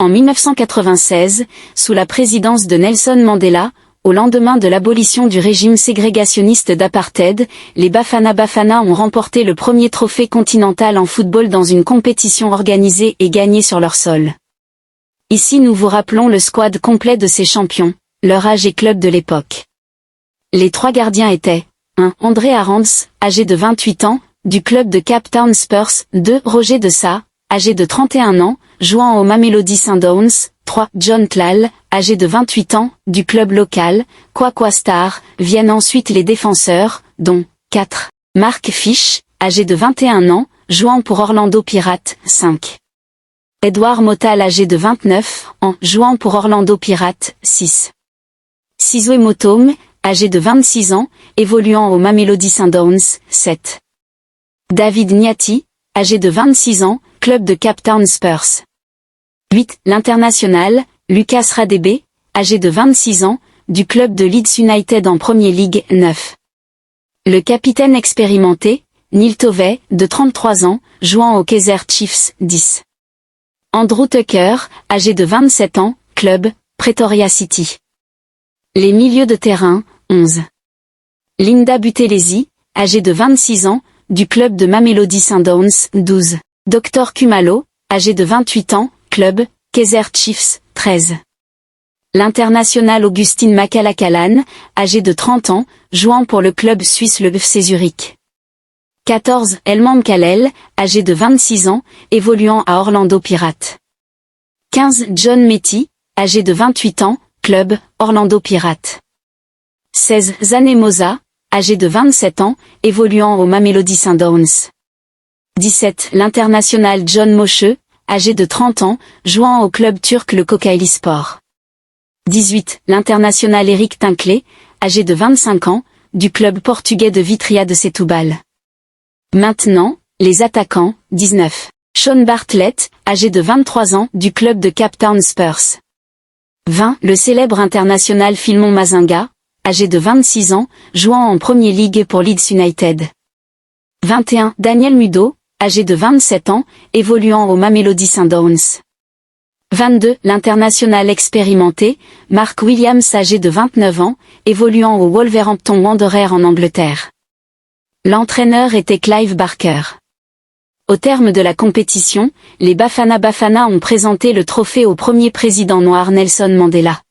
En 1996, sous la présidence de Nelson Mandela, au lendemain de l'abolition du régime ségrégationniste d'apartheid, les Bafana Bafana ont remporté le premier trophée continental en football dans une compétition organisée et gagnée sur leur sol. Ici nous vous rappelons le squad complet de ces champions, leur âge et club de l'époque. Les 3 gardiens étaient 1. André Arendse, âgé de 28 ans, du club de Cape Town Spurs. 2. Roger De Sa, âgé de 31 ans, jouant au Mamelodi Sundowns. 3. John Tlal, âgé de 28 ans, du club local, Kwakwa Star. Viennent ensuite les défenseurs, dont 4. Mark Fish, âgé de 21 ans, jouant pour Orlando Pirates. 5. Edouard Motal, âgé de 29 ans, jouant pour Orlando Pirates. 6. Sizwe Motome, âgé de 26 ans, évoluant au Mamelodi Sundowns. 7. David Nyati, âgé de 26 ans, club de Cape Town Spurs. 8. L'international, Lucas Radebe, âgé de 26 ans, du club de Leeds United en Premier League. 9. Le capitaine expérimenté, Neil Tovey, de 33 ans, jouant aux Kaizer Chiefs. 10. Andrew Tucker, âgé de 27 ans, club, Pretoria City. Les milieux de terrain. 11. Linda Buthelezi, âgé de 26 ans, du club de Mamelodi Sundowns. 12. Dr Khumalo, âgé de 28 ans, club, Kaizer Chiefs. 13. L'international Augustine Makalakalan, âgé de 30 ans, jouant pour le club suisse le FC Zurich. 14. Elmam Kalel, âgé de 26 ans, évoluant à Orlando Pirates. 15. John Metty, âgé de 28 ans, club, Orlando Pirates. 16. Zane Moza, âgé de 27 ans, évoluant au Mamelodi Sundowns. 17. L'international John Moshe, âgé de 30 ans, jouant au club turc le Kocaelispor. 18. L'international Eric Tinkley, âgé de 25 ans, du club portugais de Vitria de Setúbal. Maintenant, les attaquants. 19. Sean Bartlett, âgé de 23 ans, du club de Cape Town Spurs. 20. Le célèbre international Philmon Mazinga, âgé de 26 ans, jouant en Premier League pour Leeds United. 21. Daniel Mudo, âgé de 27 ans, évoluant au Mamelodi Sundowns. 22. L'international expérimenté, Mark Williams, âgé de 29 ans, évoluant au Wolverhampton Wanderers en Angleterre. L'entraîneur était Clive Barker. Au terme de la compétition, les Bafana Bafana ont présenté le trophée au premier président noir Nelson Mandela.